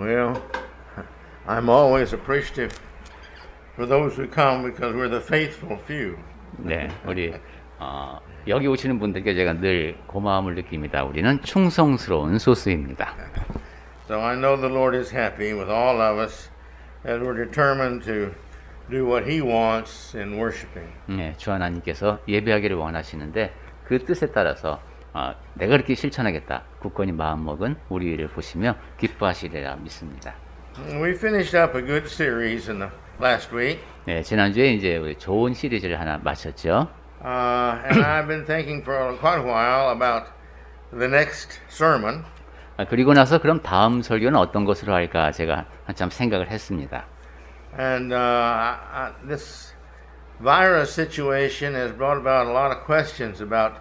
Well, I'm always appreciative for those who come because we're the faithful few. 네, 우리 여기 오시는 분들께 제가 늘 고마움을 느낍니다. 우리는 충성스러운 소수입니다. So I know the Lord is happy with all of us as we're determined to do what He wants in worshiping. 네, 주 하나님께서 예배하기를 원하시는데 그 뜻에 따라서 내가 그렇게 실천하겠다. 굳건히 마음먹은 우리를 보시며 기뻐하시리라 믿습니다. We finished up a good series in the last week. 네, 지난주에 이제 우리 좋은 시리즈를 하나 마쳤죠. And I've been thinking for quite a while about the next sermon. 그리고 나서 그럼 다음 설교는 어떤 것으로 할까 제가 한참 생각을 했습니다. And this virus situation has brought about a lot of questions about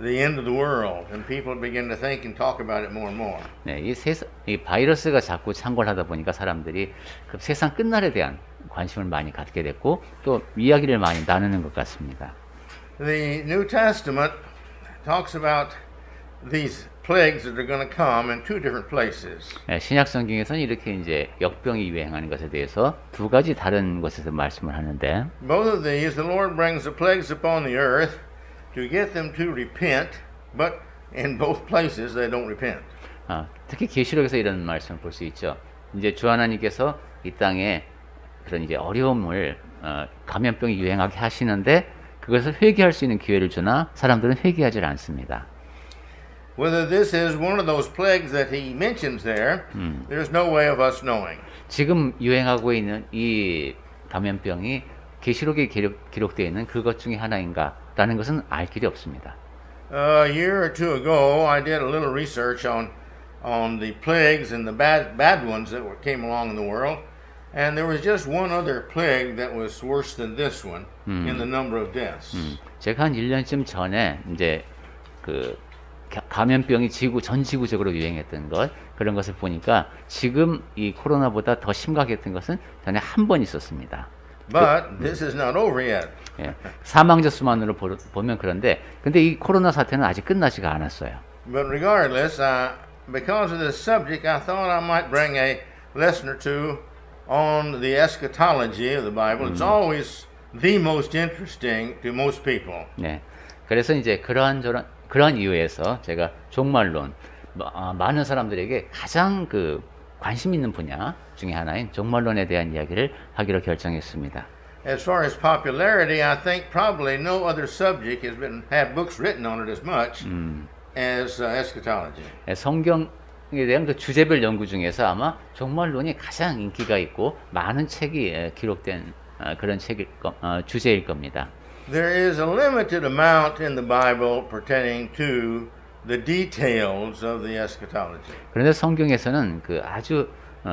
the end of the world, and people begin to think and talk about it more and more. 네, 이 바이러스가 자꾸 창궐하다 보니까 사람들이 그 세상 끝날에 대한 관심을 많이 갖게 됐고 또 이야기를 많이 나누는 것 같습니다. The New Testament talks about these plagues that are going to come in two different places. 네, 신약 성경에서는 이렇게 이제 역병이 유행하는 것에 대해서 두 가지 다른 곳에서 말씀을 하는데 Both of these, the Lord brings the plagues upon the earth to get them to repent, but in both places they don't repent. 특히 계시록에서 이런 말씀을 볼 수 있죠. 이제 주 하나님께서 이 땅에 그런 이제 어려움을 감염병이 유행하게 하시는데 그것을 회개할 수 있는 기회를 주나 사람들은 회개하지 않습니다. Whether this is one of those plagues that he mentions there, there's no way of us knowing. 지금 유행하고 있는 이 감염병이 계시록에 기록되어 있는 그것 중에 하나인가라는 것은 알 길이 없습니다. A year or two ago, I did a little research on the plagues and the bad ones that came along in the world, and there was just one other plague that was worse than this one in the number of deaths. 제가 한 1년쯤 전에 이제 그 감염병이 전 지구적으로 유행했던 것 그런 것을 보니까 지금 이 코로나보다 더 심각했던 것은 전에 한 번 있었습니다. But this is not over yet. 예, 사망자 수만으로 보면 그런데 근데 이 코로나 사태는 아직 끝나지가 않았어요. But regardless, because of this subject, I thought I might bring a lesson or two on the eschatology of the Bible. It's always the most interesting to most people. 네, 그래서 이제 그러한 이유에서 제가 종말론 많은 사람들에게 가장 그 관심 있는 분야 중에 하나인 종말론에 대한 이야기를 하기로 결정했습니다. As far as popularity, I think probably no other subject has had books written on it as much as eschatology. 성경에 대한 그 주제별 연구 중에서 아마 종말론이 가장 인기가 있고 많은 책이 기록된 그런 주제일 겁니다. There is a limited amount in the Bible pertaining to the details of the eschatology. 그런데 성경에서는 그 아주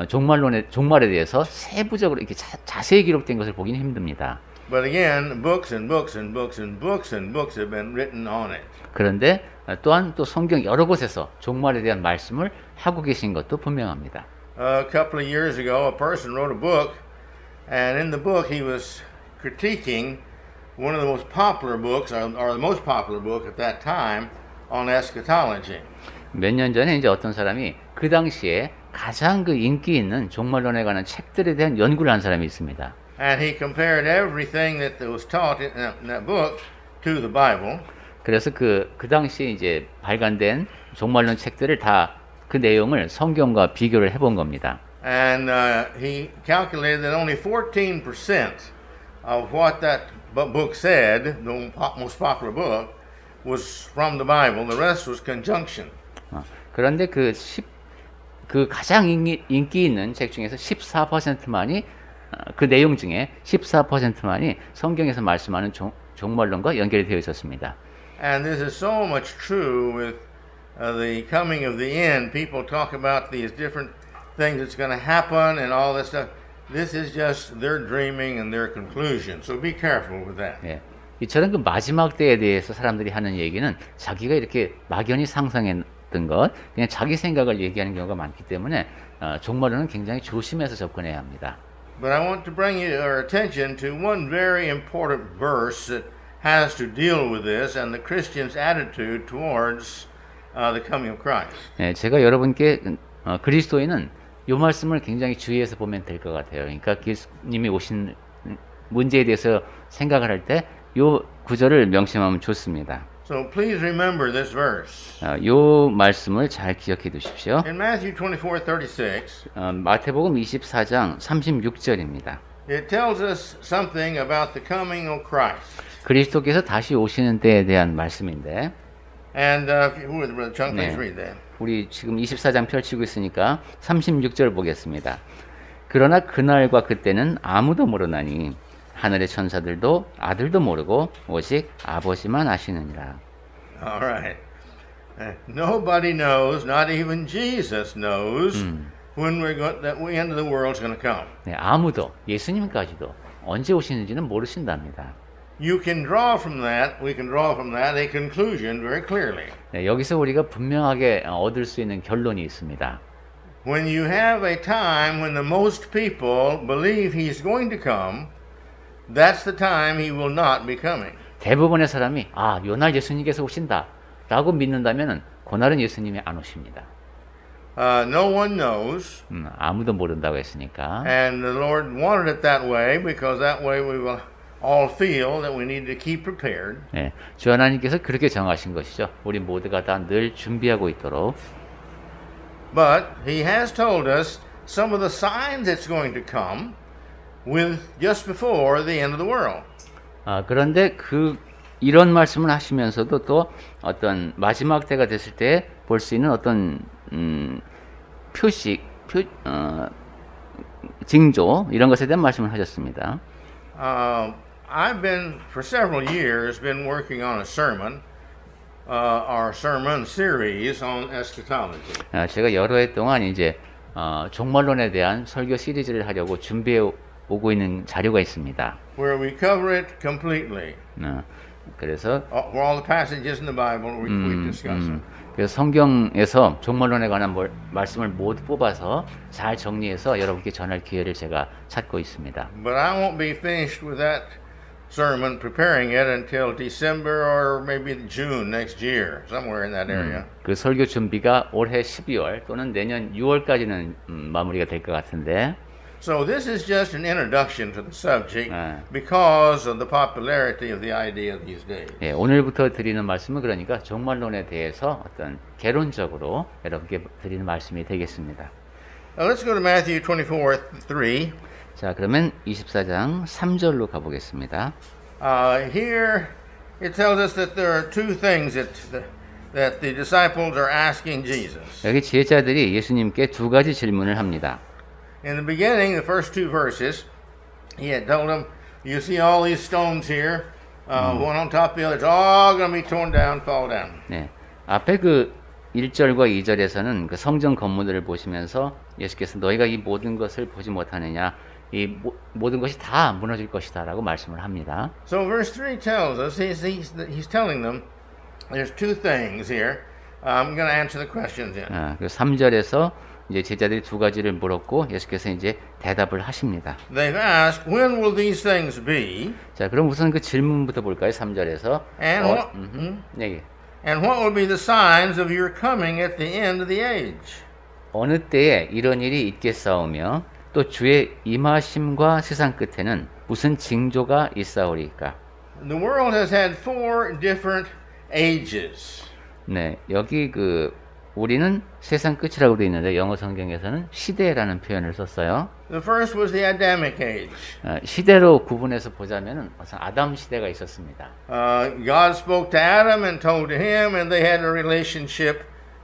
종말에 대해서 세부적으로 이렇게 자세히 기록된 것을 보기는 힘듭니다. But again, books and books and books and books and books have been written on it. 그런데 또한 또 성경 여러 곳에서 종말에 대한 말씀을 하고 계신 것도 분명합니다. A couple of years ago, a person wrote a book, and in the book he was critiquing one of the most popular books, or the most popular book at that time, on eschatology. 몇 년 전에 이제 어떤 사람이 그 당시에 가장 그 인기 있는 종말론에 관한 책들에 대한 연구를 한 사람이 있습니다. And he compared everything that was taught in that book to the Bible. 그래서 그 당시에 이제 발간된 종말론 책들을 다 그 내용을 성경과 비교를 해본 겁니다. And he calculated that only 14% of what that book said, the most popular book, was from the Bible. The rest was conjunction. 그런데 그 가장 인기 있는 책 중에서 14%만이 그 내용 중에 14%만이 성경에서 말씀하는 종말론과 연결이 되어 있었습니다. And this is so much true with the coming of the end. People talk about these different things that's going to happen and all this stuff. This is just their dreaming and their conclusion. So be careful with that. 예. 이처럼 그 마지막 때에 대해서 사람들이 하는 얘기는 자기가 이렇게 막연히 상상했던 것, 그냥 자기 생각을 얘기하는 경우가 많기 때문에 종말론은 굉장히 조심해서 접근해야 합니다. But I want to bring your attention to one very important verse that has to deal with this and the Christian's attitude towards the coming of Christ. 네, 제가 여러분께 그리스도인은 이 말씀을 굉장히 주의해서 보면 될 것 같아요. 그러니까 예수님이 오신 문제에 대해서 생각을 할 때 이 구절을 명심하면 좋습니다. So please remember this verse. 이 말씀을 잘 기억해 두십시오. In Matthew 24:36, 마태복음 24장 36절입니다. it tells us something about the coming of Christ. 그리스도께서 다시 오시는 때에 대한 말씀인데, And if you would, Brother Chung, please 네. read that. 우리 지금 24장 펼치고 있으니까 36절 보겠습니다. 그러나 그날과 그때는 아무도 모르나니 하늘의 천사들도 아들도 모르고 오직 아버지만 아시느니라. All right. Nobody knows, not even Jesus knows, when that the end of the world is going to come. 네, 아무도 예수님까지도 언제 오시는지는 모르신답니다. You can draw from that, we can draw from that a conclusion very clearly. 네, 여기서 우리가 분명하게 얻을 수 있는 결론이 있습니다. When you have a time when the most people believe he's going to come, that's the time he will not be coming. 대부분의 사람이 요날 예수님께서 오신다 라고 믿는다면 그날은 예수님이 안 오십니다. No one knows, 아무도 모른다고 했으니까. and the Lord wanted it that way because that way we will all feel that we need to keep prepared. 네, 주 하나님께서 그렇게 정하신 것이죠. 우리 모두가 다 늘 준비하고 있도록. But he has told us some of the signs it's going to come with just before the end of the world. 그런데 이런 말씀을 하시면서도 또 어떤 마지막 때가 됐을 때 볼 수 있는 어떤 징조 이런 것에 대한 말씀을 하셨습니다. I've been for several years been working on a sermon, our sermon series on eschatology. 제가 여러 해 동안 이제 종말론에 대한 설교 시리즈를 하려고 준비해 오고 있는 자료가 있습니다. Where we cover it completely. 그래서 For all the passages in the Bible we discuss it. 그래서 성경에서 종말론에 관한 말씀을 모두 뽑아서 잘 정리해서 여러분께 전할 기회를 제가 찾고 있습니다. But I won't be finished with that sermon, preparing it until December or maybe June next year, somewhere in that area. 그 설교 준비가 올해 12월 또는 내년 6월까지는 마무리가 될 것 같은데. So this is just an introduction to the subject because of the popularity of the idea these days. 예, 오늘부터 드리는 말씀은 그러니까 종말론에 대해서 어떤 개론적으로 여러분께 드리는 말씀이 되겠습니다. Now let's go to Matthew 24:3. 자, 그러면 24장 3절로 가보겠습니다. Here it tells us that there are two things that the disciples are asking Jesus. 여기 제자들이 예수님께 두 가지 질문을 합니다. In the beginning, the first two verses, he had told them, you see all these stones here, one on top of the other, it's all going to be torn down, fall down. 네, 앞에 그 1절과 2절에서는 그 성전 건물들을 보시면서 예수께서 너희가 이 모든 것을 보지 못하느냐, 이 모든 것이 다 무너질 것이다라고 말씀을 합니다. So verse 3 tells us, he's telling them, there's two things here. I'm going to answer the questions in. 그 3절에서 이제 제자들이 두 가지를 물었고 예수께서 이제 대답을 하십니다. They've asked, when will these things be? 자, 그럼 우선 그 질문부터 볼까요? 3절에서. 네. And what will be the signs of your coming at the end of the age? 어느 때에 이런 일이 있겠사오며 또 주의 임하심과 세상 끝에는 무슨 징조가 있사오리까? The world has had four different ages. 네, 여기 우리는 세상 끝이라고 되어 있는데 영어 성경에서는 시대라는 표현을 썼어요. The first was the Adamic age. 시대로 구분해서 보자면은 우선 아담 시대가 있었습니다. God spoke to Adam and told to him, and they had a relationship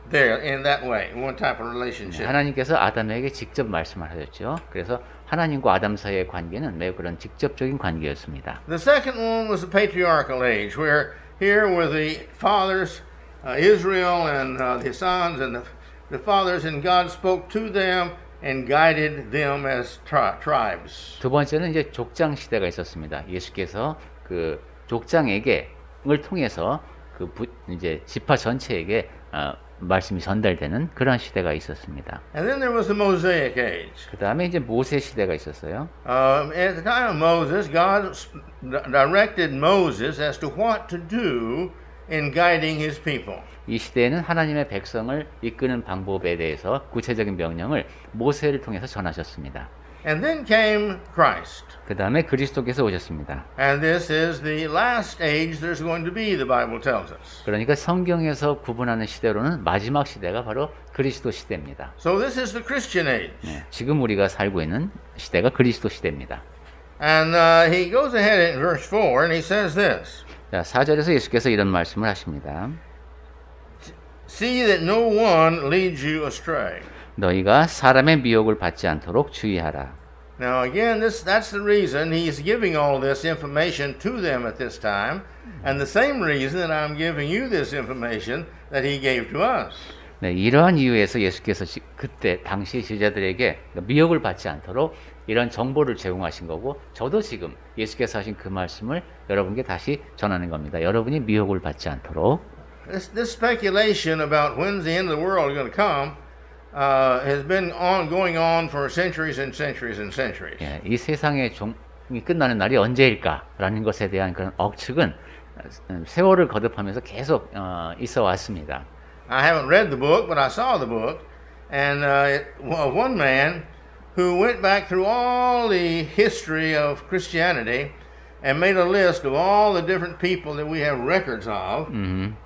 there in that way, one type of relationship. 하나님께서 아담에게 직접 말씀을 하셨죠. 그래서 하나님과 아담 사이의 관계는 매우 그런 직접적인 관계였습니다. The second one was the patriarchal age, where here were the fathers, Israel and the sons and the fathers, and God spoke to them and guided them as tribes. 두 번째는 이제 족장 시대가 있었습니다. 예수께서 그 족장에게 을 통해서 이제 지파 전체에게 말씀이 전달되는 그런 시대가 있었습니다. And then there was the Mosaic age. 그 다음에 이제 모세 시대가 있었어요. At the time of Moses, God directed Moses as to what to do in guiding his people. 이 시대에는 하나님의 백성을 이끄는 방법에 대해서 구체적인 명령을 모세를 통해서 전하셨습니다. And then came Christ. 그 다음에 그리스도께서 오셨습니다. And this is the last age there's going to be, the Bible tells us. 그러니까 성경에서 구분하는 시대로는 마지막 시대가 바로 그리스도 시대입니다. So this is the Christian age. 네, 지금 우리가 살고 있는 시대가 그리스도 시대입니다. And he goes ahead in verse 4 and he says this. 자, 4절에서 예수께서 이런 말씀을 하십니다. See that no one leads you astray. 너희가 사람의 미혹을 받지 않도록 주의하라. Now again, that's the reason he's giving all this information to them at this time, and the same reason that I'm giving you this information that he gave to us. 네, 이러한 이유에서 예수께서 그때 당시 제자들에게 미혹을 받지 않도록 이런 정보를 제공하신 거고, 저도 지금 예수께서 하신 그 말씀을 여러분께 다시 전하는 겁니다. 여러분이 미혹을 받지 않도록. This speculation about when's the end of the world going to come has been going on for centuries and centuries and centuries. 예, 이 세상의 종이 끝나는 날이 언제일까라는 것에 대한 그런 억측은 세월을 거듭하면서 계속 있어 왔습니다. I haven't read the book, but I saw the book, and one man who went back through all the history of Christianity and made a list of all the different people that we have records of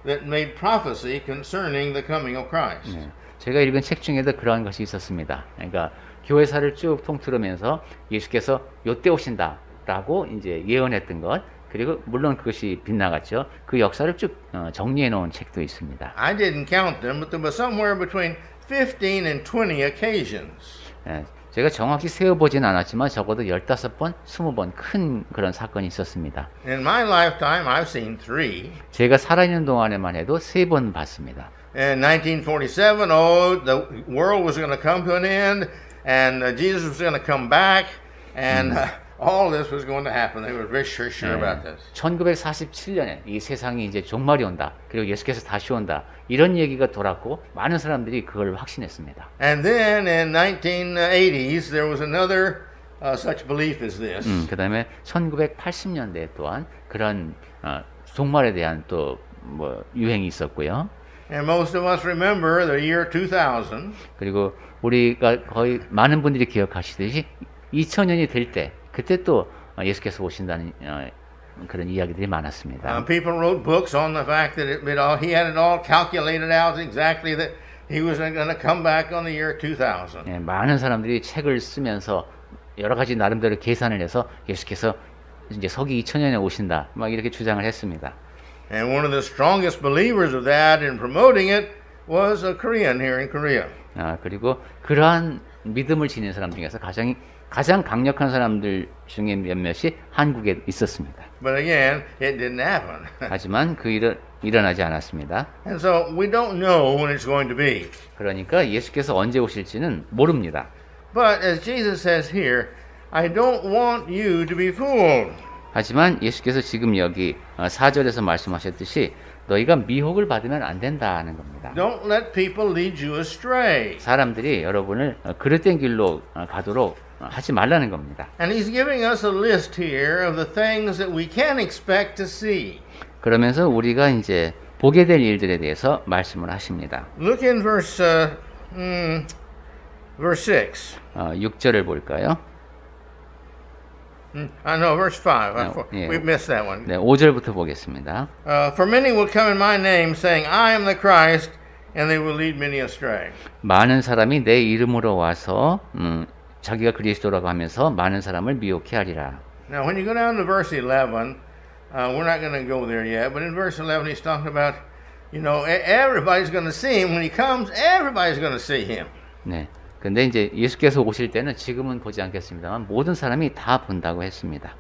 that made prophecy concerning the coming of Christ. 네, 제가 읽은 책 중에도 그러한 것이 있었습니다. 그러니까 교회사를 쭉 통틀으면서 예수께서 요때 오신다라고 이제 예언했던 것, 그리고 물론 그것이 빗나갔죠. 그 역사를 쭉 정리해 놓은 책도 있습니다. I didn't count them, but there was somewhere between 15 and 20 occasions. 예, 제가 정확히 세어보진 않았지만 적어도 15번, 20번 큰 그런 사건이 있었습니다. In my lifetime, I've seen 3. 제가 살아있는 동안에만 해도 3번 봤습니다. In 1947, the world was going to come to an end, and Jesus was going to come back, and all this was going to happen. They were very sure about this. 1947년에 이 세상이 이제 종말이 온다. 그리고 예수께서 다시 온다. 이런 얘기가 돌았고 많은 사람들이 그걸 확신했습니다. And then in 1980s, there was another such belief as this. 그다음에 1980년대 또한 그런 종말에 대한 또 뭐 유행이 있었고요. And most of us remember the year 2000. 그리고 우리가 거의 많은 분들이 기억하시듯이 2000년이 될 때 그때 또 예수께서 오신다는 그런 이야기들이 많았습니다. People wrote books on the fact that he had it all calculated out exactly that he was going to come back on the year 2000. 예, 많은 사람들이 책을 쓰면서 여러 가지 나름대로 계산을 해서 예수께서 이제 서기 2000년에 오신다 막 이렇게 주장을 했습니다. And one of the strongest believers of that in promoting it was a Korean here in Korea. 그리고 그러한 믿음을 지닌 사람 중에서 가장 강력한 사람들 중에 몇몇이 한국에 있었습니다. But again, it didn't happen. 하지만 그 일은 일어나지 않았습니다. And so we don't know when it's going to be. 그러니까 예수께서 언제 오실지는 모릅니다. But as Jesus says here, I don't want you to be fooled. 하지만 예수께서 지금 여기 4절에서 말씀하셨듯이 너희가 미혹을 받으면 안 된다는 겁니다. Don't let people lead you astray. 사람들이 여러분을 그릇된 길로 가도록 하지 말라는 겁니다. And he's giving us a list here of the things that we can expect to see. 그러면서 우리가 이제 보게 될 일들에 대해서 말씀을 하십니다. Look in verse 6. 6절을 볼까요? I know, verse 5. 예. We've missed that one. 네, 5절부터 보겠습니다. For many will come in my name, saying, I am the Christ, and they will lead many astray. 많은 사람이 내 이름으로 와서 자기가 그리스도라고 하면서 많은 사람을 미혹해 하리라. Now, when you go down to verse 11, we're not going to go there yet, but in verse 11, he's talking about, everybody's going to see him. When he comes, everybody's going to see him. 네. 근데 이제 예수께서 오실 때는 지금은 보지 않겠습니다만 모든 사람이 다 본다고 했습니다.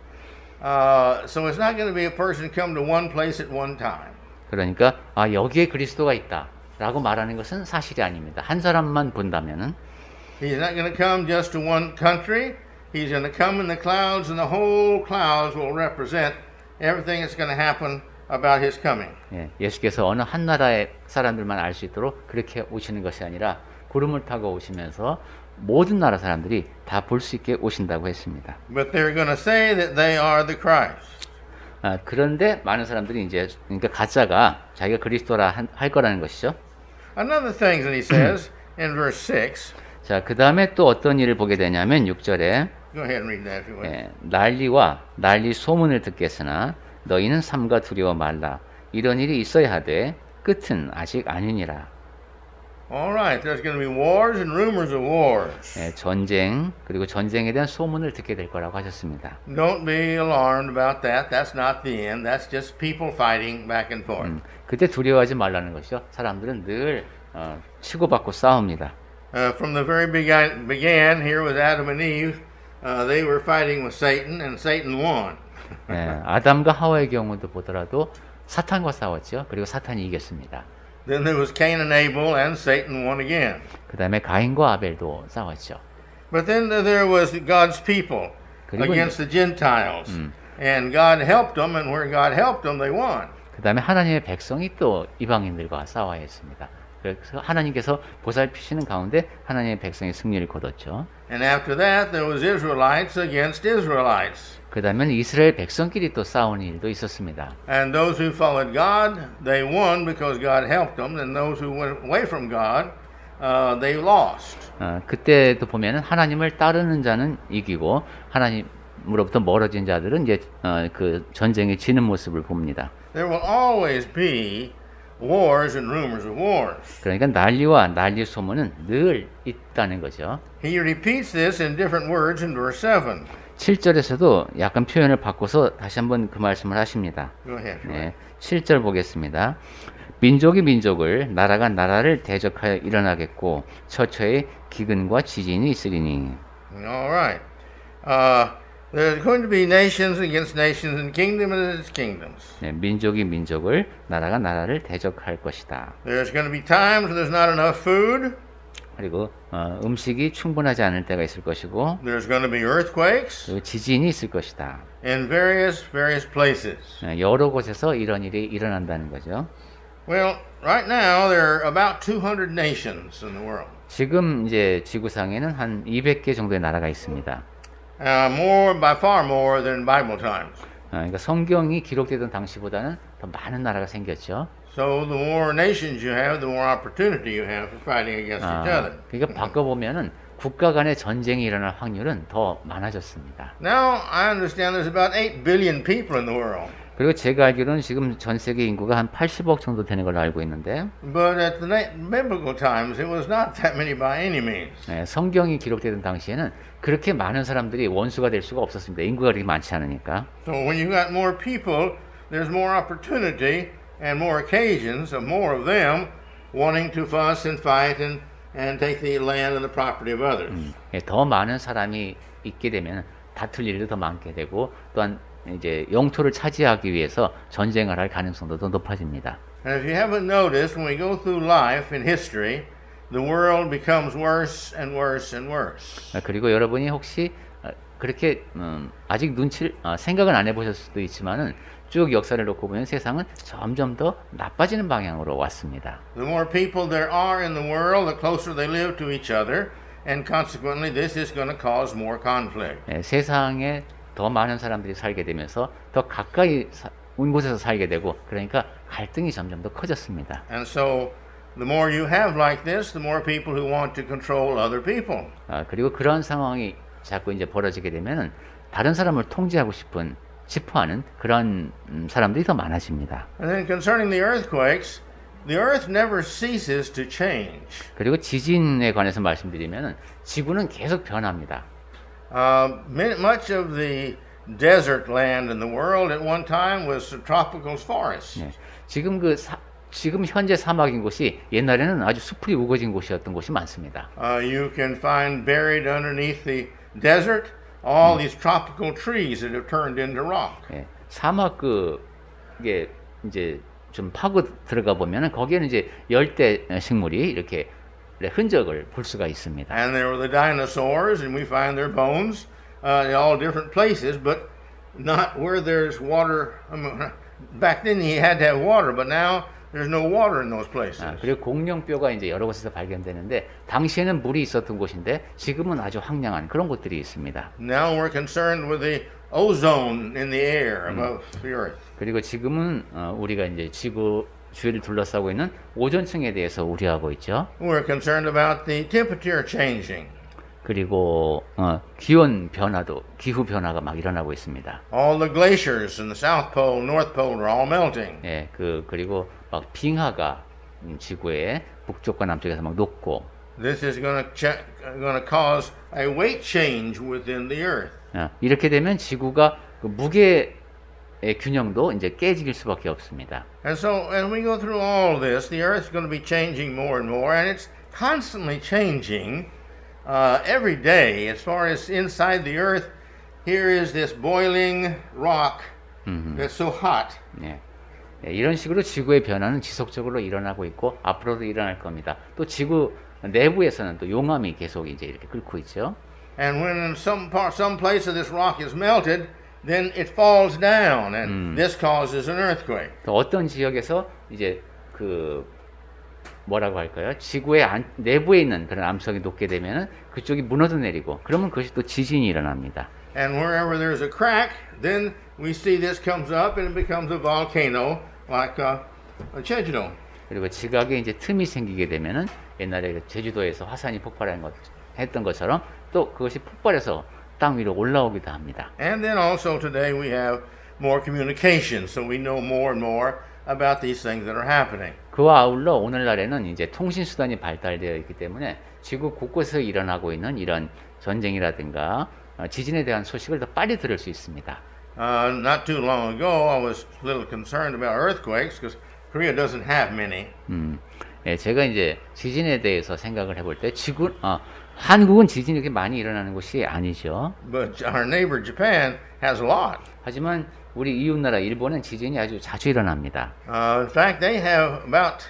So it's not going to be a person come to one place at one time. 그러니까 여기에 그리스도가 있다라고 말하는 것은 사실이 아닙니다. 한 사람만 본다면은 He's not going to come just to one country. He's going to come in the clouds, and the whole clouds will represent everything that's going to happen about his coming. 예, 예수께서 어느 한 나라의 사람들만 알 수 있도록 그렇게 오시는 것이 아니라 구름을 타고 오시면서 모든 나라 사람들이 다 볼 수 있게 오신다고 했습니다. But they're going to say that they are the Christ. 그런데 많은 사람들이 이제 그러니까 가짜가 자기가 그리스도라 할 거라는 것이죠. Another thing that he says in verse 6, 자, 그 다음에 또 어떤 일을 보게 되냐면 6절에 go ahead and read that if you would. 난리와 난리 소문을 듣겠으나 너희는 삼가 두려워 말라. 이런 일이 있어야 하되 끝은 아직 아니니라. All right, there's going to be wars and rumors of wars. 전쟁 그리고 전쟁에 대한 소문을 듣게 될 거라고 하셨습니다. Don't be alarmed about that. That's not the end. That's just people fighting back and forth. 그때 두려워하지 말라는 것이죠. 사람들은 늘 치고받고 싸웁니다. From the very began here with Adam and Eve, they were fighting with Satan, and Satan won. 아담과 하와의 경우도 보더라도 사탄과 싸웠죠. 그리고 사탄이 이겼습니다. Then there was Cain and Abel, and Satan won again. 그 다음에 가인과 아벨도 싸웠죠. But then there was God's people 그리고 against the Gentiles, and God helped them, and where God helped them, they won. 그 다음에 하나님의 백성이 또 이방인들과 싸워야 했습니다. 그래서 하나님께서 보살피시는 가운데 하나님의 백성이 승리를 거뒀죠. And after that, there was Israelites against Israelites. 그 다음에 이스라엘 백성끼리 또 싸우는 일도 있었습니다. And those who followed God, they won because God helped them. And those who went away from God, they lost. 그때도 보면은 하나님을 따르는 자는 이기고 하나님으로부터 멀어진 자들은 이제 그 전쟁에 지는 모습을 봅니다. There will always be wars and rumors of wars. 그러니까 난리와 난리 소문은 늘 있다는 거죠. He repeats this in different words in verse 7. 7절에서도 약간 표현을 바꿔서 다시 한번 그 말씀을 하십니다. Go ahead. 네, 7절 보겠습니다. 민족이 민족을 나라가 나라를 대적하여 일어나겠고 처처에 기근과 지진이 있으리니. All right. There's going to be nations against nations and kingdom against kingdoms. 네, 민족이 민족을 나라가 나라를 대적할 것이다. There's going to be times when there's not enough food. 그리고 음식이 충분하지 않을 때가 있을 것이고 There's going to be earthquakes 그리고 지진이 있을 것이다. in various places. 여러 곳에서 이런 일이 일어난다는 거죠. Well, right now there are about 200 nations in the world. 지금 이제 지구상에는 한 200개 정도의 나라가 있습니다. By far more than Bible times. 그러니까 성경이 기록되던 당시보다는 더 많은 나라가 생겼죠. So the more nations you have, the more opportunity you have for fighting against each other. 그러니까 바꿔보면은 국가 간의 전쟁이 일어날 확률은 더 많아졌습니다. Now I understand there's about 8 billion people in the world. 그리고 제가 알기로는 지금 전 세계 인구가 한 80억 정도 되는 걸로 알고 있는데 But at the biblical times, it was not that many by any means. 성경이 기록되던 당시에는 그렇게 많은 사람들이 원수가 될 수가 없었습니다. 인구가 그렇게 많지 않으니까. So when you got more people, there's more opportunity and more occasions of more of them wanting to fuss and fight and take the land and the property of others. 더 많은 사람이 있게 되면 다툴 일도 더 많게 되고 또한 이제 영토를 차지하기 위해서 전쟁을 할 가능성도 더 높아집니다. And if you haven't noticed, when we go through life in history, the world becomes worse and worse and worse. 그리고 여러분이 혹시 그렇게 아직 생각은 안 해보셨을 수도 있지만은 쭉 역사를 놓고 보면 세상은 점점 더 나빠지는 방향으로 왔습니다. The more people there are in the world, the closer they live to each other, and consequently, this is going to cause more conflict. 세상에 더 많은 사람들이 살게 되면서 더 가까이 온 곳에서 살게 되고 그러니까 갈등이 점점 더 커졌습니다. And so, the more you have like this, the more people who want to control other people. 그리고 그런 상황이 자꾸 이제 벌어지게 되면은 다른 사람을 통제하고 싶어하는 그런 사람들이 더 많아집니다. And then concerning the earthquakes, the earth never ceases to change. 그리고 지진에 관해서 말씀드리면은 지구는 계속 변합니다. Much of the desert land in the world at one time was tropical forests. 지금 현재 사막인 곳이 옛날에는 아주 숲이 우거진 곳이었던 곳이 많습니다. You can find buried underneath the desert all these tropical trees that have turned into rock. 사막 그게 이제 좀 파고 들어가 보면은 거기에는 이제 열대 식물이 이렇게 흔적을 볼 수가 있습니다. And there were the dinosaurs, and we find their bones in all different places, but not where there's water. Back then, he had to have water, but now there's no water in those places. 그리고 공룡뼈가 이제 여러 곳에서 발견되는데 당시에는 물이 있었던 곳인데 지금은 아주 황량한 그런 곳들이 있습니다. Now we're concerned with the ozone in the air above the earth. 그리고 지금은 우리가 이제 지구 주위를 둘러싸고 있는 오존층에 대해서 우려하고 있죠. We're concerned about the temperature changing. 그리고 기온 변화도 기후 변화가 막 일어나고 있습니다. All the glaciers in the South Pole, North Pole are all melting. 예, 그리고 막 빙하가 지구의 북쪽과 남쪽에서 막 녹고 This is going to cause a weight change within the earth. 이렇게 되면 지구가 그 무게의 균형도 이제 깨질 수밖에 없습니다. And so as we go through all this, the earth is going to be changing more and more, and it's constantly changing every day. As far as inside the earth, here is this boiling rock that's so hot. 예. 이런 식으로 지구의 변화는 지속적으로 일어나고 있고 앞으로도 일어날 겁니다. 또 지구 내부에서는 또 용암이 계속 이제 이렇게 끓고 있죠. And when some place of this rock is melted, then it falls down, and this causes an earthquake. 또 어떤 지역에서 이제 그 뭐라고 할까요? 지구의 내부에 있는 그런 암석이 녹게 되면은 그쪽이 무너져 내리고 그러면 그것이 또 지진이 일어납니다. And wherever there's a crack, then we see this comes up and it becomes a volcano like Jeju-do. 그리고 지각에 이제 틈이 생기게 되면은 옛날에 제주도에서 화산이 했던 것처럼 또 그것이 폭발해서 땅 위로 올라오기도 합니다. And then also today we have more communication, so we know more and more about these things that are happening. 그와 아울러 오늘날에는 이제 통신 수단이 발달되어 있기 때문에 지구 곳곳에서 일어나고 있는 이런 전쟁이라든가 지진에 대한 소식을 더 빨리 들을 수 있습니다. Not too long ago, I was a little concerned about earthquakes because Korea doesn't have many. 예, 제가 이제 지진에 대해서 생각을 해볼 때 한국은 지진이 이렇게 많이 일어나는 곳이 아니죠. But our neighbor Japan has a lot. 하지만 우리 이웃나라 일본은 지진이 아주 자주 일어납니다. In fact, they have about,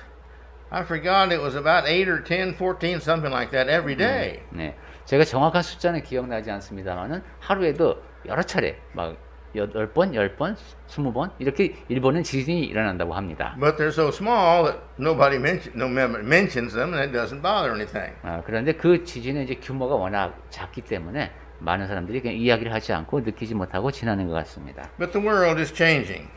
I forgot, it was about 8 or 10, 14, something like that every day. 네, 제가 정확한 숫자는 기억나지 않습니다만은 하루에도 여러 차례 막 8번, 10번, 20번 이렇게 일본은 지진이 일어난다고 합니다. But they're so small that nobody mentions them, and it doesn't bother anything. 그런데 그 지진의 이제 규모가 워낙 작기 때문에 많은 사람들이 그냥 이야기를 하지 않고 느끼지 못하고 지나는 것 같습니다. But the world is changing.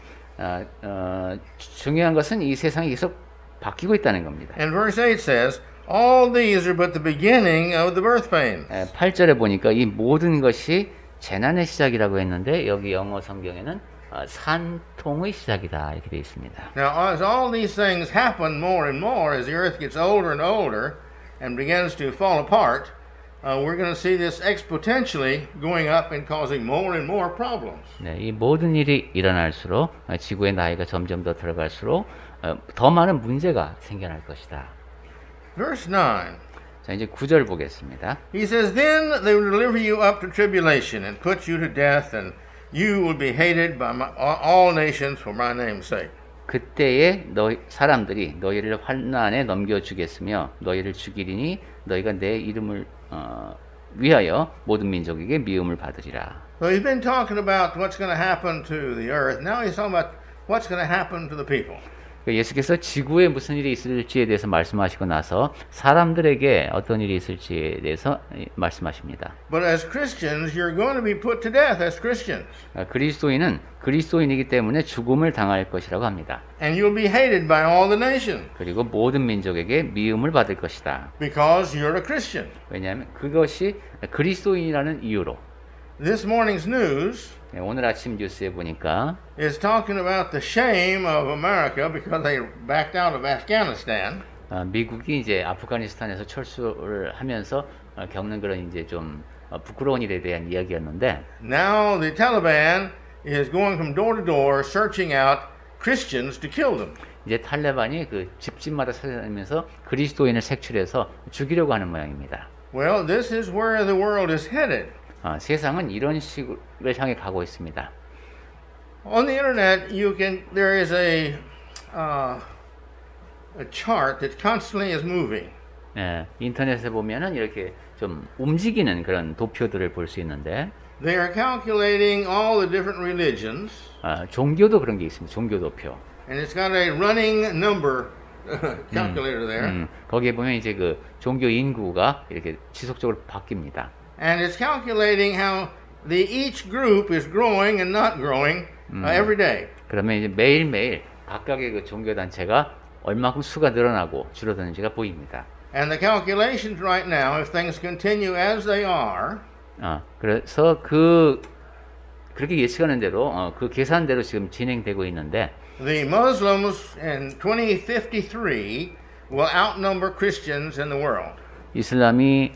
중요한 것은 이 세상이 계속 바뀌고 있다는 겁니다. And verse 8 says, all these are but the beginning of the birth pains. 8절에 보니까 이 모든 것이 재난의 시작이라고 했는데 여기 영어 성경에는 산통의 시작이다 이렇게 되어 있습니다. Now, as all these things happen more and more, as the earth gets older and older and begins to fall apart, we're going to see this exponentially going up and causing more and more problems. 네, 이 모든 일이 일어날수록 지구의 나이가 점점 더 들어갈수록 더 많은 문제가 생겨날 것이다. Verse 9. 자, 이제 9절 보겠습니다. He says, Then they will deliver you up to tribulation and put you to death, and you will be hated by all nations for my name's sake. 그때에 사람들이 너희를 환난에 넘겨주겠으며 너희를 죽이리니 너희가 내 이름을 위하여 모든 민족에게 미움을 받으리라. So he's been talking about what's going to happen to the earth. Now he's talking about what's going to happen to the people. 예수께서 지구에 무슨 일이 있을지에 대해서 말씀하시고 나서 사람들에게 어떤 일이 있을지에 대해서 말씀하십니다. But as Christians, you're going to be put to death as Christians. 그리스도인은 그리스도인이기 때문에 죽음을 당할 것이라고 합니다. And you'll be hated by all the nations. 그리고 모든 민족에게 미움을 받을 것이다. Because you're a Christian. 왜냐하면 그것이 그리스도인이라는 이유로. This morning's news 오늘 아침 뉴스에 보니까 is talking about the shame of America because they backed out of Afghanistan. 미국이 이제 아프가니스탄에서 철수를 하면서 겪는 그런 이제 좀 부끄러운 일에 대한 이야기였는데 Now the Taliban is going from door to door searching out Christians to kill them. 이제 탈레반이 그 집집마다 찾아다니면서 그리스도인을 색출해서 죽이려고 하는 모양입니다. Well, this is where the world is headed. 세상은 이런 식을 향해 가고 있습니다. On the internet, there is a chart that constantly is moving. 예, 인터넷에 보면은 이렇게 좀 움직이는 그런 도표들을 볼 수 있는데, They are calculating all the different religions. 종교도 그런 게 있습니다. 종교 도표. And it's got a running number calculator there. 거기에 보면 이제 그 종교 인구가 이렇게 지속적으로 바뀝니다. And it's calculating how each group is growing and not growing every day. 그러면 이제 매일매일 각각의 그 종교 단체가 얼마큼 수가 늘어나고 줄어드는지가 보입니다. And the calculations right now, if things continue as they are, 그래서 그렇게 예측하는 대로 그 계산대로 지금 진행되고 있는데 the Muslims in 2053 will outnumber Christians in the world. 이슬람이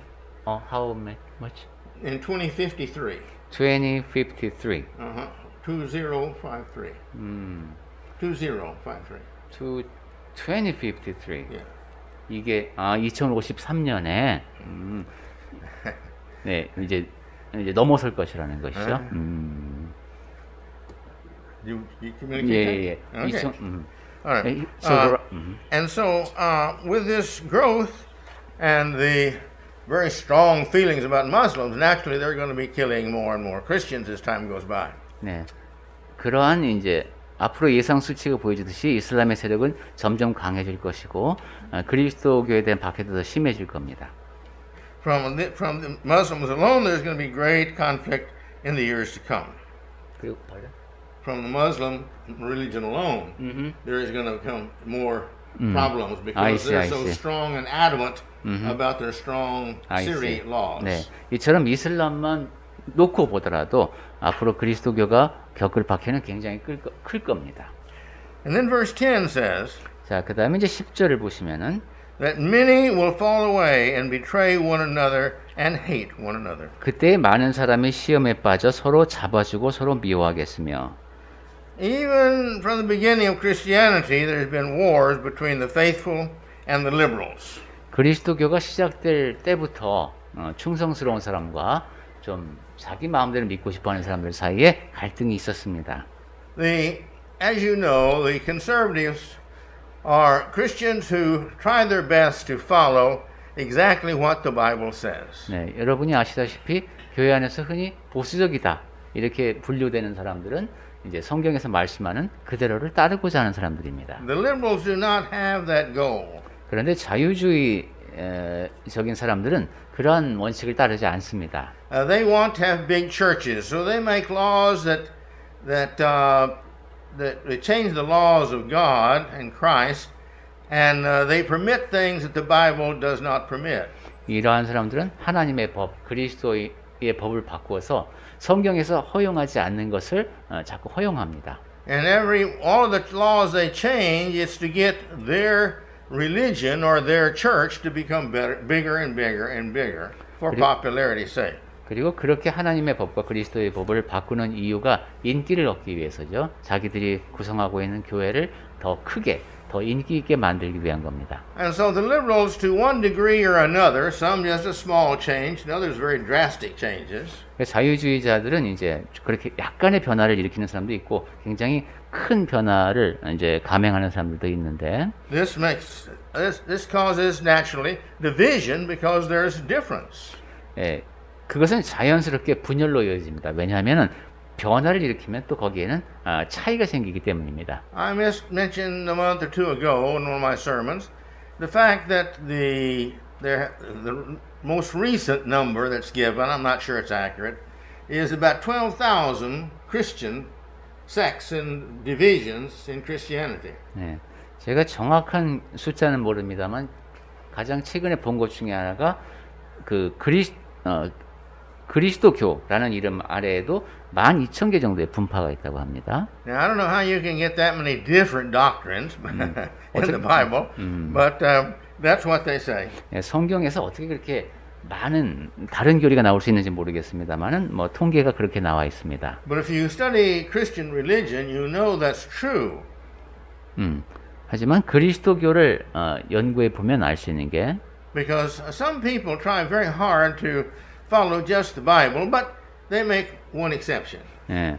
how much? In 2053. 2053. 2053. 2053. 2053. Yeah. 이게 2053년에 네 이제 넘어설 것이라는 것이죠. You communicate? 예. Okay. All right. And so, with this growth and the very strong feelings about Muslims, naturally they're going to be killing more and more Christians as time goes by. 네, 그러한 이제 앞으로 예상 수치가 보여주듯이 이슬람의 세력은 점점 강해질 것이고 그리스도교에 대한 박해도 더 심해질 겁니다. From the Muslims alone, there's going to be great conflict in the years to come. 그리고 뭐죠? From the Muslim religion alone, there is going to become more problems because they're so strong and adamant about their strong Syriac laws. 네, 이처럼 이슬람만 놓고 보더라도 앞으로 그리스도교가 겪을 박해는 굉장히 클 겁니다. And then verse 10 says, 자, 그 다음에 이제 10절을 보시면은 that many will fall away and betray one another and hate one another. 그때 많은 사람이 시험에 빠져 서로 잡아주고 서로 미워하겠으며 Even from the beginning of Christianity, there's been wars between the faithful and the liberals. 그리스도교가 시작될 때부터 충성스러운 사람과 좀 자기 마음대로 믿고 싶어하는 사람들 사이에 갈등이 있었습니다. As you know, the conservatives are Christians who try their best to follow exactly what the Bible says. 네, 여러분이 아시다시피 교회 안에서 흔히 보수적이다 이렇게 분류되는 사람들은 이제 성경에서 말씀하는 그대로를 따르고자 하는 사람들입니다. The liberals do not have that goal. 그런데 자유주의적인 사람들은 그러한 원칙을 따르지 않습니다. They want to have big churches, so they make laws that they change the laws of God and Christ, and they permit things that the Bible does not permit. 이러한 사람들은 하나님의 법, 그리스도의 법을 바꾸어서 성경에서 허용하지 않는 것을 자꾸 허용합니다. And all of the laws they change, it's to get their religion or their church to become bigger and bigger and bigger for popularity's sake. 그리고 그렇게 하나님의 법과 그리스도의 법을 바꾸는 이유가 인기를 얻기 위해서죠. 자기들이 구성하고 있는 교회를 더 크게, 더 인기 있게 만들기 위한 겁니다. And so the liberals, to one degree or another, some just a small change, and others very drastic changes. 자유주의자들은 이제 그렇게 약간의 변화를 일으키는 사람도 있고, 굉장히 큰 변화를 이제 감행하는 사람들도 있는데. This causes naturally division because there's difference. 예, 그것은 자연스럽게 분열로 이어집니다. 왜냐하면은 변화를 일으키면 또 거기에는 차이가 생기기 때문입니다. I mentioned a month or two ago in one of my sermons the fact that the most recent number that's given, I'm not sure it's accurate, is about 12,000 Christian sects and divisions in Christianity. 네, 제가 정확한 숫자는 모릅니다만 가장 최근에 본 것 중에 하나가 그 그리스도교라는 이름 아래에도 12,000개 정도의 분파가 있다고 합니다. Now, I don't know how you can get that many different doctrines in the Bible, but that's what they say. 네, 성경에서 어떻게 그렇게 많은 다른 교리가 나올 수 있는지 모르겠습니다만은 뭐 통계가 그렇게 나와 있습니다. But if you study Christian religion, you know that's true. 하지만 그리스도교를 연구해 보면 알 수 있는 게 Because some people try very hard to follow just the Bible, but they make one exception. 예,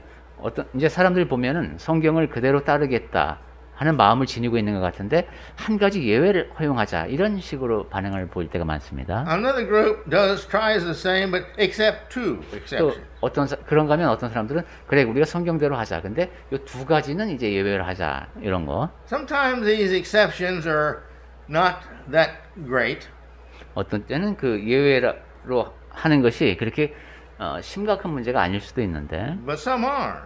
이제 사람들 보면은 성경을 그대로 따르겠다 하는 마음을 지니고 있는 것 같은데 한 가지 예외를 허용하자 이런 식으로 반응을 보일 때가 많습니다. Another group tries the same, but except two exceptions. 또 그런가 하면 어떤 사람들은 그래 우리가 성경대로 하자. 근데 이 두 가지는 이제 예외를 하자 이런 거. Sometimes these exceptions are not that great. 어떤 때는 그 예외로 하는 것이 그렇게 심각한 문제가 아닐 수도 있는데 but some are.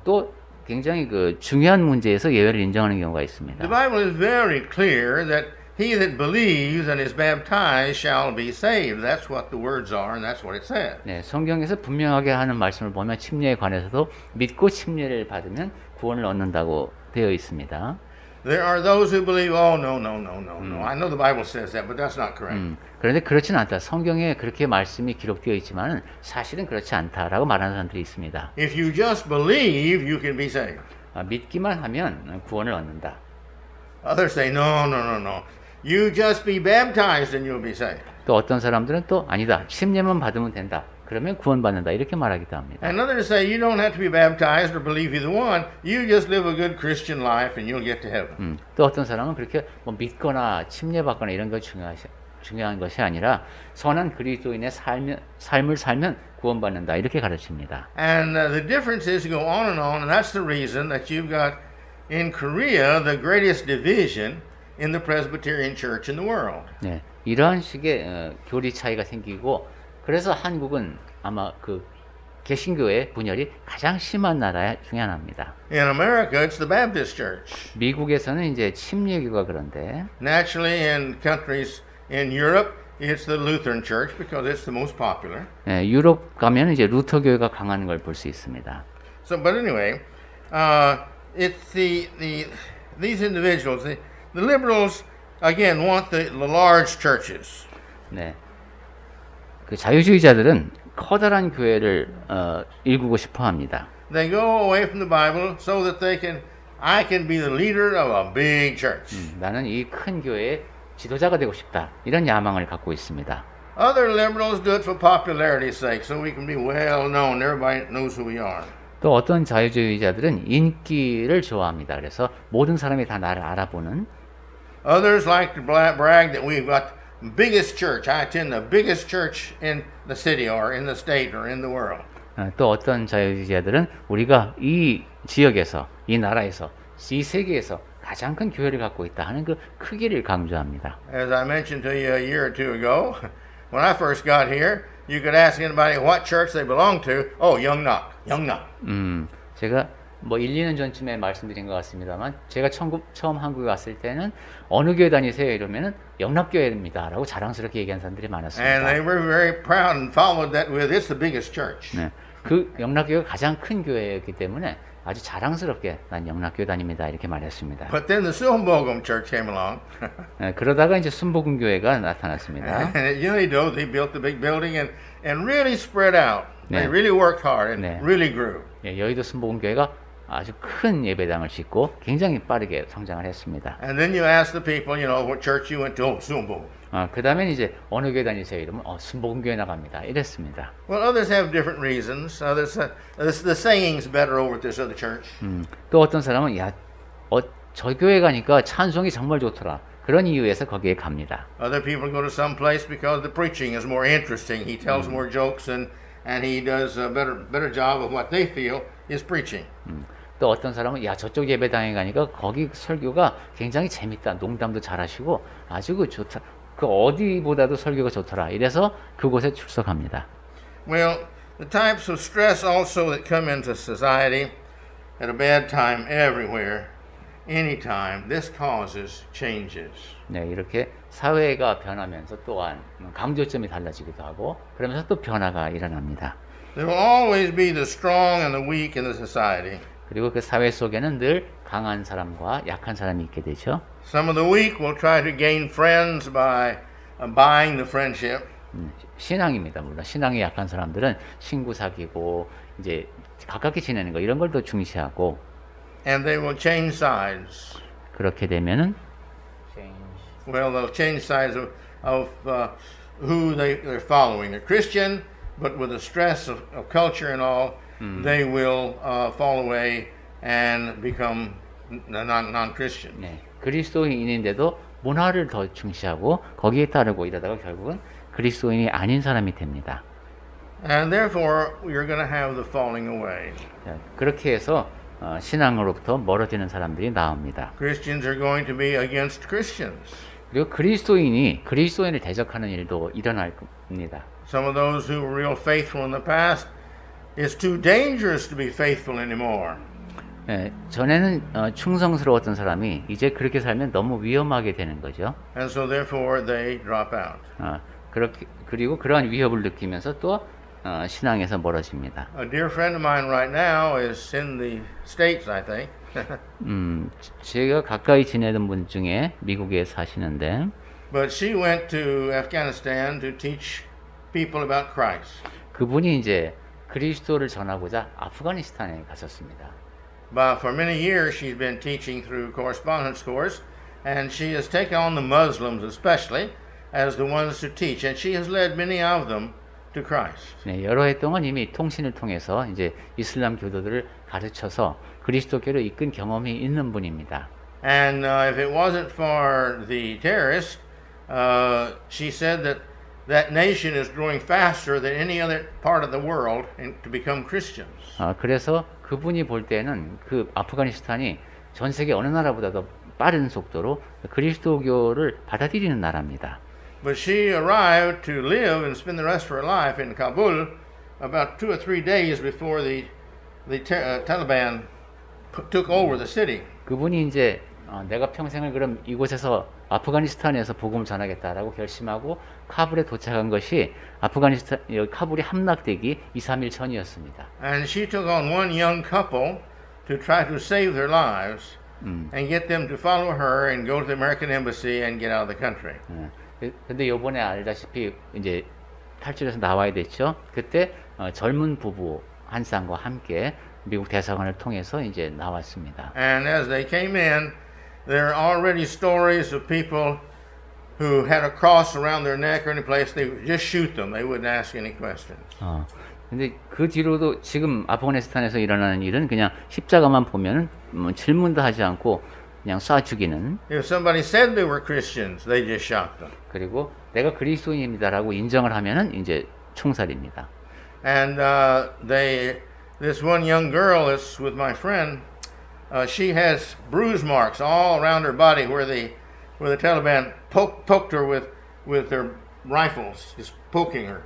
또 굉장히 그 중요한 문제에서 예외를 인정하는 경우가 The 있습니다. Bible is very clear that he that believes and is baptized shall be saved. That's what the words are, and that's what it says. 네, 성경에서 분명하게 하는 말씀을 보면 침례에 관해서도 믿고 침례를 받으면 구원을 얻는다고 되어 있습니다. There are those who believe, oh, no. I know the Bible says that, but that's not correct. 그런데 그렇진 않다. 성경에 그렇게 말씀이 기록되어 있지만 사실은 그렇지 않다라고 말하는 사람들이 있습니다. If you just believe, you can be saved. 믿기만 하면 구원을 얻는다. Others say, no. You just be baptized and you'll be saved. 또 어떤 사람들은 또 아니다. 침례만 받으면 된다. 그러면 구원받는다. 이렇게 말하기도 합니다. And others say, you don't have to be baptized or believe either one. You just live a good Christian life and you'll get to heaven. 또 어떤 사람은 그렇게 뭐 믿거나 침례받거나 이런 거 중요한 것이 아니라 선한 그리스도인의 삶을 살면 구원받는다. 이렇게 가르칩니다. And the differences go on, and that's the reason that you've got in Korea the greatest division in the Presbyterian Church in the world. 네, 이러한 식의 교리 차이가 생기고 그래서 한국은 아마 그 개신교의 분열이 가장 심한 나라 중에 하나입니다. In America, it's the Baptist Church. 미국에서는 이제 침례교가 그런데 Naturally, in countries in Europe, it's the Lutheran Church because it's the most popular. 네, 유럽 가면 이제 루터교회가 강한 걸 볼 수 있습니다. So, but anyway, it's these individuals, the liberals, again, want the large churches. 네, 그 자유주의자들은 커다란 교회를 일구고 싶어합니다. They go away from the Bible so that I can be the leader of a big church. 나는 이 큰 교회의 지도자가 되고 싶다. 이런 야망을 갖고 있습니다. Other liberals do it for popularity's sake, so we can be well known. Everybody knows who we are. 또 어떤 자유주의자들은 인기를 좋아합니다. 그래서 모든 사람이 다 나를 알아보는. Others like to brag that we've got the biggest church. I attend the biggest church in the city or in the state or in the world. 또 어떤 자유주의자들은 우리가 이 지역에서, 이 나라에서, 이 세계에서 가장 큰 교회를 갖고 있다 하는 그 크기를 강조합니다. As I mentioned to you a year or two ago, when I first got here, you could ask anybody what church they belong to. Oh, Young Knock. 제가 뭐 1, 2년 전쯤에 말씀드린 것 같습니다만 제가 처음 한국에 왔을 때는 어느 교회 다니세요? 이러면은 영락교회입니다 라고 자랑스럽게 얘기한 사람들이 많았습니다. And they were very proud and followed that with, it's the biggest church. 네, 그 영락교회가 가장 큰 교회였기 때문에 아주 자랑스럽게 난 영락교회 다닙니다 이렇게 말했습니다. But then the Silmbogum Church came along. 네, 그러다가 이제 순복음교회가 나타났습니다. And you know, they built the big building and really spread out. 네. They really worked hard and 네. really grew. 예, 여의도 순복음교회가 아주 큰 예배당을 짓고 굉장히 빠르게 성장을 했습니다. And then you ask the people, you know, what church you went to? Oh, Silmbogum. 그 다음에 이제 어느 교회 다니세요? 이러면 순복음교회 나갑니다. 이랬습니다. Well, others have different reasons. Others, the singing's better over at this other church. 또 어떤 사람은 저 교회 가니까 찬송이 정말 좋더라. 그런 이유에서 거기에 갑니다. Other people go to some place because the preaching is more interesting. He tells more jokes and he does a better job of what they feel is preaching. 또 어떤 사람은 저쪽 예배당에 가니까 거기 설교가 굉장히 재밌다. 농담도 잘하시고 아주 좋다. 그 어디보다도 설교가 좋더라. 이래서 그곳에 출석합니다. Well, the types of stress also that come into society at a bad time everywhere, anytime, this causes changes. 네, 이렇게 사회가 변하면서 또한 강조점이 달라지기도 하고 그러면서 또 변화가 일어납니다. There will always be the strong and the weak in the society. 그리고 그 사회 속에는 늘 강한 사람과 약한 사람이 있게 되죠. Some of the weak will try to gain friends by buying the friendship. 신앙입니다. 물론 신앙이 약한 사람들은 친구 사귀고 이제 가깝게 지내는 거 이런 걸 더 중시하고. And they will change sides. 그렇게 되면은 Well, they'll change sides of who they're following. They're Christian, but with the stress of culture and all, they will fall away and become non-Christian. 네, 그리스도인인데도 문화를 더 중시하고 거기에 따르고 이러다가 결국은 그리스도인이 아닌 사람이 됩니다. And therefore, you're going to have the falling away. 그렇게 해서 신앙으로부터 멀어지는 사람들이 나옵니다. Christians are going to be against Christians. 그리고 그리스도인이 그리스도인을 대적하는 일도 일어날 겁니다. Some of those who were real faithful in the past, it's too dangerous to be faithful anymore. 예, 전에는 충성스러웠던 사람이 이제 그렇게 살면 너무 위험하게 되는 거죠. And so therefore they drop out. 그렇게 그리고 그러한 위협을 느끼면서 또 신앙에서 멀어집니다. A dear friend of mine right now is in the States, I think. 제가 가까이 지내던 분 중에 미국에 사시는데 But she went to Afghanistan to teach people about Christ. 그분이 이제 그리스도를 전하고자 아프가니스탄에 가셨습니다. But for many years she's been teaching through correspondence course, and she has taken on the Muslims especially as the ones to teach, and she has led many of them to Christ. 네, 여러 해 동안 이미 통신을 통해서 이제 이슬람 교도들을 가르쳐서 그리스도교를 이끈 경험이 있는 분입니다. And if it wasn't for the terrorists, she said that that nation is growing faster than any other part of the world to become Christians. 그래서 그분이 볼 때는 그 아프가니스탄이 전 세계 어느 나라보다도 빠른 속도로 그리스도교를 받아들이는 나라입니다. But she arrived to live and spend the rest of her life in Kabul about 2 or 3 days before the Taliban took over the city. 그분이 이제 내가 평생을 그럼 이곳에서 아프가니스탄에서 복음을 전하겠다라고 결심하고 카불에 도착한 것이 아프가니스탄 카불이 함락되기 2, 3일 전이었습니다. And she took on one young couple to try to save their lives and get them to follow her and go to the American embassy and get out of the country. 근데 요번에 알다시피 이제 탈출해서 나와야 됐죠. 그때 젊은 부부 한 쌍과 함께 미국 대사관을 통해서 이제 나왔습니다. And as they came in, there are already stories of people who had a cross around their neck or any place. They would just shoot them. They wouldn't ask any questions. 근데 그 뒤로도 지금 아프가니스탄에서 일어나는 일은 그냥 십자가만 보면은 질문도 하지 않고 그냥 쏴 죽이는. If somebody said they were Christians, they just shot them. 그리고 내가 그리스도인입니다라고 인정을 하면은 이제 총살입니다. And this one young girl is with my friend. She has bruise marks all around her body where the Taliban poked her with their rifles, just poking her.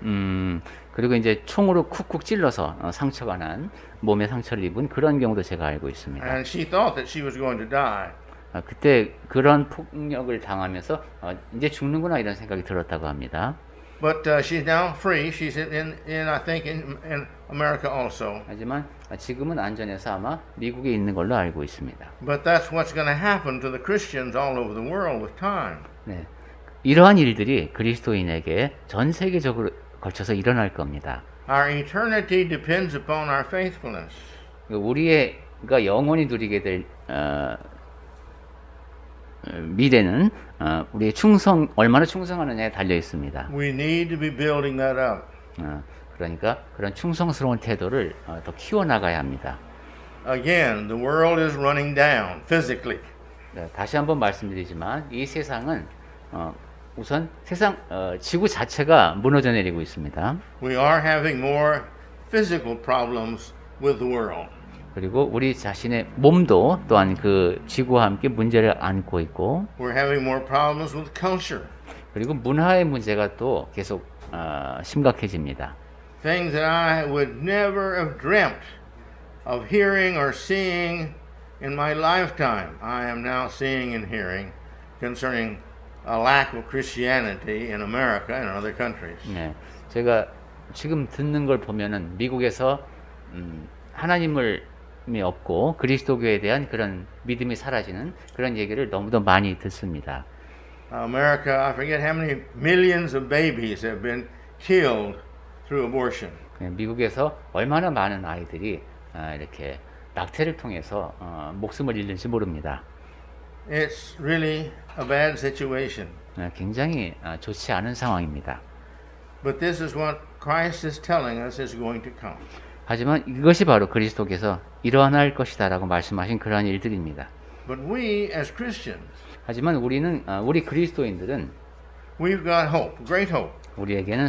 그리고 이제 총으로 쿡쿡 찔러서 상처가 난 몸에 상처를 입은 그런 경우도 제가 알고 있습니다. And she thought that she was going to die. 그때 그런 폭력을 당하면서 이제 죽는구나 이런 생각이 들었다고 합니다. But she's now free. She's in I think in America also. 하지만 지금은 안전해서 아마 미국에 있는 걸로 알고 있습니다. But that's what's going to happen to the Christians all over the world with time. 네, 이러한 일들이 그리스도인에게 전 세계적으로 걸쳐서 일어날 겁니다. Our eternity depends upon our faithfulness. 우리가 영원히 누리게 될 미래는 우리의 얼마나 충성하느냐에 달려 있습니다. We need to be building that up. 그러니까 그런 충성스러운 태도를 더 키워나가야 합니다. Again, the world is running down physically. 네, 다시 한번 말씀드리지만 이 세상은 우선 지구 자체가 무너져 내리고 있습니다. We are having more physical problems with the world. 그리고 우리 자신의 몸도 또한 그 지구와 함께 문제를 안고 있고, We're having more problems with culture. 그리고 문화의 문제가 또 계속 심각해집니다. Things that I would never have dreamt of hearing or seeing in my lifetime, I am now seeing and hearing concerning a lack of Christianity in America and other countries. 네, 제가 지금 듣는 걸 보면은 미국에서 하나님이 없고 그리스도교에 대한 그런 믿음이 사라지는 그런 얘기를 너무도 많이 듣습니다. America, I forget how many millions of babies have been killed through abortion. 미국에서 얼마나 많은 아이들이 이렇게 낙태를 통해서 목숨을 잃는지 모릅니다. It's really a bad situation. 굉장히 좋지 않은 상황입니다. But this is what Christ is telling us is going to come. 하지만 이것이 바로 그리스도께서 일어날 것이다라고 말씀하신 그러한 일들입니다. But we as Christians, 하지만 우리 그리스도인들은 we've got hope, great hope. 우리에게는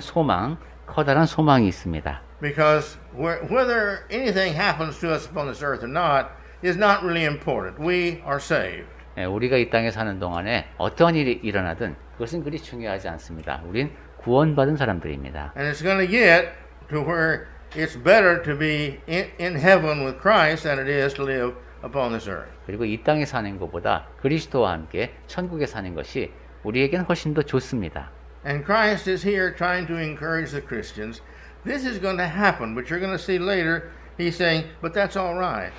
커다란 소망이 있습니다. Because whether anything happens to us upon this earth or not is not really important. We are saved. 우리가 이 땅에 사는 동안에 어떠한 일이 일어나든 그것은 그리 중요하지 않습니다. 우린 구원받은 사람들입니다. And it's going to get to where it's better to be in heaven with Christ than it is to live upon this earth. 그리고 이 땅에 사는 것보다 그리스도와 함께 천국에 사는 것이 우리에겐 훨씬 더 좋습니다. And Christ is here trying to encourage the Christians. This is going to happen, but you're going to see later he's saying, but that's all right.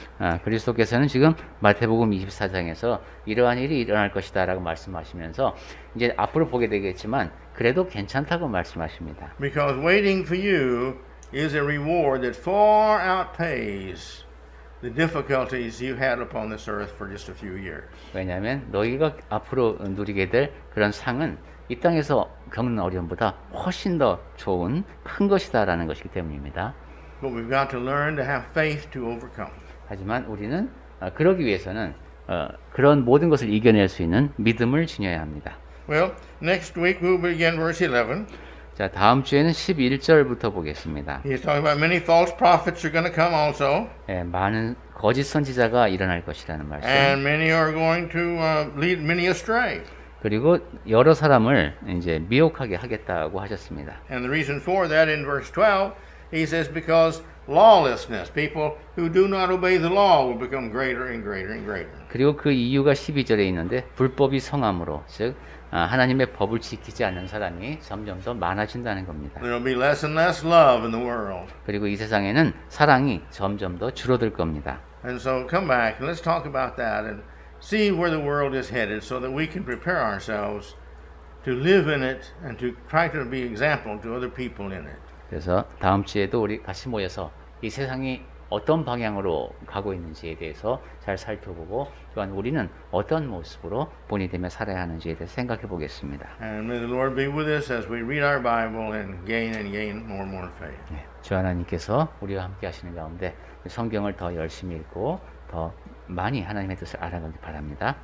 그리스도께서는 지금 마태복음 24장에서 이러한 일이 일어날 것이다 라고 말씀하시면서 이제 앞으로 보게 되겠지만 그래도 괜찮다고 말씀하십니다. Because waiting for you is a reward that far outpays the difficulties you had upon this earth for just a few years. 왜냐하면 너희가 앞으로 누리게 될 그런 상은 이 땅에서 겪는 어려움보다 훨씬 더 좋은 큰 것이다라는 것이기 때문입니다. But we've got to learn to have faith to overcome. 하지만 우리는 그러기 위해서는 그런 모든 것을 이겨낼 수 있는 믿음을 지녀야 합니다. Well, next week we'll begin verse 11. 자, 다음 주에는 11절부터 보겠습니다. He's talking about many false prophets are going to come also. 많은 거짓 선지자가 일어날 것이라는 말씀. And many are going to lead many astray. 그리고 여러 사람을 이제 미혹하게 하겠다고 하셨습니다. And the reason for that in verse 12, he says because lawlessness, people who do not obey the law will become greater and greater and greater. 그리고 그 이유가 12절에 있는데 불법이 성함으로 즉 하나님의 법을 지키지 않는 사람이 점점 더 많아진다는 겁니다. There will be less and less love in the world. 그리고 이 세상에는 사랑이 점점 더 줄어들 겁니다. And so come back and let's talk about that and see where the world is headed so that we can prepare ourselves to live in it and to try to be example to other people in it. 그래서 다음 주에도 우리 같이 모여서 이 세상이 어떤 방향으로 가고 있는지에 대해서 잘 살펴보고 또한 우리는 어떤 모습으로 본이 되며 살아야 하는지에 대해서 생각해 보겠습니다. And may the Lord be with us as we read our Bible and gain more and more faith. 주 하나님께서 우리와 함께 하시는 가운데 성경을 더 열심히 읽고 더 많이 하나님의 뜻을 알아가길 바랍니다.